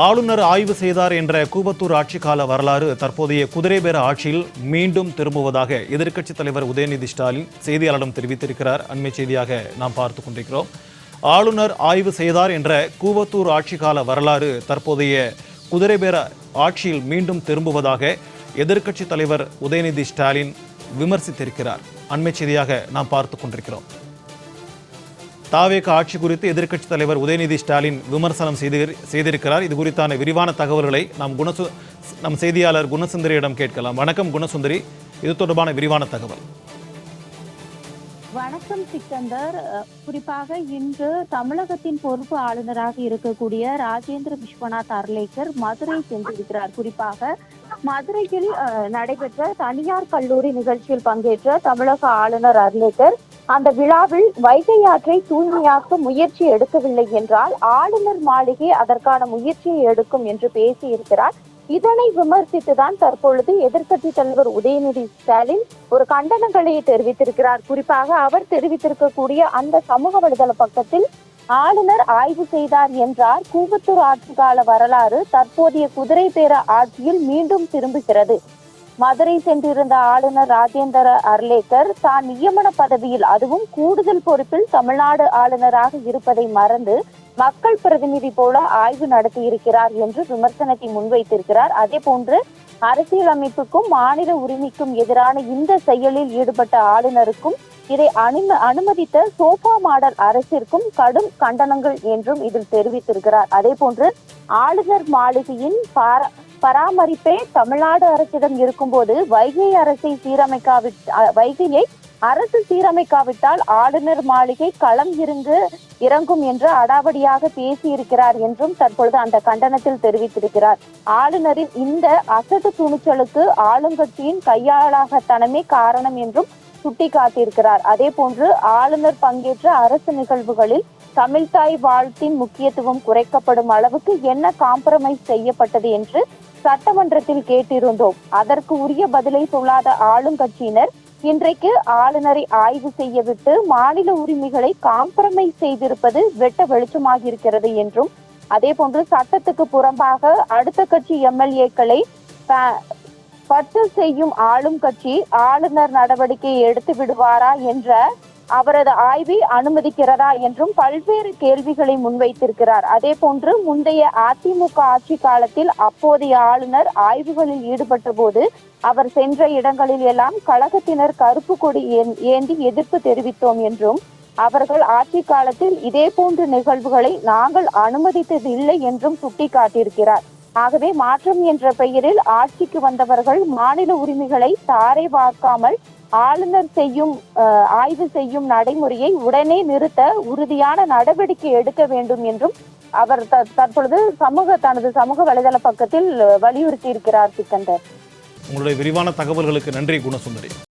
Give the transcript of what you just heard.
ஆளுநர் ஆய்வு செய்தார் என்ற கூவத்தூர் ஆட்சிக்கால வரலாறு தற்போதைய குதிரை பேர ஆட்சியில் மீண்டும் திரும்புவதாக எதிர்க்கட்சித் தலைவர் உதயநிதி ஸ்டாலின் செய்தியாளரிடம் தெரிவித்திருக்கிறார். அண்மை செய்தியாக நாம் பார்த்துக் கொண்டிருக்கிறோம். ஆளுநர் ஆய்வு செய்தார் என்ற கூவத்தூர் ஆட்சிக்கால வரலாறு தற்போதைய குதிரை பேர ஆட்சியில் மீண்டும் திரும்புவதாக எதிர்க்கட்சித் தலைவர் உதயநிதி ஸ்டாலின் விமர்சித்திருக்கிறார். அண்மை செய்தியாக நாம் பார்த்துக் கொண்டிருக்கிறோம். தாவேக ஆட்சி குறித்து எதிர்க்கட்சித் தலைவர் உதயநிதி ஸ்டாலின் விமர்சனம் செய்திருக்கிறார். இது குறித்தான விரிவான தகவல்களை நம் செய்தியாளர் குணசுந்தரியிடம் கேட்கலாம். வணக்கம் குணசுந்தரி, இது தொடர்பான விரிவான தகவல். வணக்கம் சிக்கந்தர். குறிப்பாக இன்று தமிழகத்தின் பொறுப்பு ஆளுநராக இருக்கக்கூடிய ராஜேந்திர விஸ்வநாத் அர்லேக்கர் மதுரை சென்றிருக்கிறார். குறிப்பாக மதுரையில் நடைபெற்ற தனியார் கல்லூரி நிகழ்ச்சியில் பங்கேற்ற தமிழக ஆளுநர் அர்லேக்கர் அந்த விழாவில் வைகை ஆற்றை தூய்மையாக்க முயற்சி எடுக்கவில்லை என்றால் ஆளுநர் மாளிகை அதற்கான முயற்சியை எடுக்கும் என்று பேசியிருக்கிறார். இதனை விமர்சித்துதான் தற்பொழுது எதிர்க்கட்சி தலைவர் உதயநிதி ஸ்டாலின் ஒரு கண்டனங்களை தெரிவித்திருக்கிறார். குறிப்பாக அவர் தெரிவித்திருக்கக்கூடிய அந்த சமூக வலைதள பக்கத்தில் ஆளுநர் ஆய்வு செய்தார் என்றார். கூவத்தூர் ஆட்சி கால வரலாறு தற்போதைய குதிரை பேர ஆட்சியில் மீண்டும் திரும்புகிறது. மதுரை சென்றிருந்த ஆளுநர் ராஜேந்திர அர்லேக்கர் தான் நியமன பதவியில், அதுவும் கூடுதல் பொறுப்பில் தமிழ்நாடு ஆளுநராக இருப்பதை மறந்து மக்கள் பிரதிநிதி போல ஆய்வு நடத்தியிருக்கிறார் என்று விமர்சனத்தை முன்வைத்திருக்கிறார். அதே போன்று அரசியலமைப்புக்கும் மாநில உரிமைக்கும் எதிரான இந்த செயலில் ஈடுபட்ட ஆளுநருக்கும் இதை அனுமதித்த சோஃபா மாடல் அரசிற்கும் கடும் கண்டனங்கள் என்றும் இதில் தெரிவித்திருக்கிறார். அதே போன்று ஆளுநர் மாளிகையின் பராமரிப்பே தமிழ்நாடு அரசிடம் இருக்கும்போது வைகையை அரசு சீரமைக்காவிட்டால் ஆளுநர் மாளிகை களம் இறங்கும் என்று அடாவடியாக பேசியிருக்கிறார் என்றும் தற்பொழுது அந்த கண்டனத்தில் தெரிவித்திருக்கிறார். ஆளுநரின் இந்த அசட்டு துணிச்சலுக்கு ஆளுங்கட்சியின் கையாளாகத்தனமே காரணம் என்றும் சுட்டிக்காட்டியிருக்கிறார். அதே போன்று ஆளுநர் பங்கேற்ற அரசு நிகழ்வுகளில் தமிழ்தாய் வாழ்த்தின் முக்கியத்துவம் குறைக்கப்படும் அளவுக்கு என்ன காம்ப்ரமைஸ் செய்யப்பட்டது என்று சட்டமன்றத்தில் கேட்டிருந்தோம். அதற்கு உரிய பதிலை சொல்லாத ஆளுங்கட்சியினர் இன்றைக்கு ஆளுநரை ஆய்வு செய்ய விட்டு மாநில உரிமைகளை காம்ப்ரமைஸ் செய்திருப்பது வெட்ட வெளிச்சமாக இருக்கிறது என்றும், அதே போன்று சட்டத்துக்கு புறம்பாக அடுத்த கட்சி எம்எல்ஏக்களை பற்று செய்யும் ஆளும் கட்சி ஆளுநர் நடவடிக்கையை எடுத்து விடுவாரா என்ற அவரது ஆய்வை அனுமதிக்கிறதா என்றும் பல்வேறு கேள்விகளை முன்வைத்திருக்கிறார். அதே போன்று முந்தைய அதிமுக ஆட்சி காலத்தில் அப்போதைய ஆளுநர் ஆய்வுகளில் ஈடுபட்ட போது அவர் சென்ற இடங்களில் எல்லாம் கழகத்தினர் கருப்பு கொடி ஏந்தி எதிர்ப்பு தெரிவித்தோம் என்றும், அவர்கள் ஆட்சி காலத்தில் இதே போன்ற நிகழ்வுகளை நாங்கள் அனுமதித்ததில்லை என்றும் சுட்டிக்காட்டியிருக்கிறார். ஆகவே மாற்றம் என்ற பெயரில் ஆட்சிக்கு வந்தவர்கள் மாநில உரிமைகளை தாரை வார்க்காமல் ஆளுநர் ஆய்வு செய்யும் நடைமுறையை உடனே நிறுத்த உறுதியான நடவடிக்கை எடுக்க வேண்டும் என்றும் அவர் தற்பொழுது தனது சமூக வலைதள பக்கத்தில் வலியுறுத்தி இருக்கிறார். சிக்கந்தர், உங்களுடைய விரிவான தகவல்களுக்கு நன்றி குணசுந்தரி.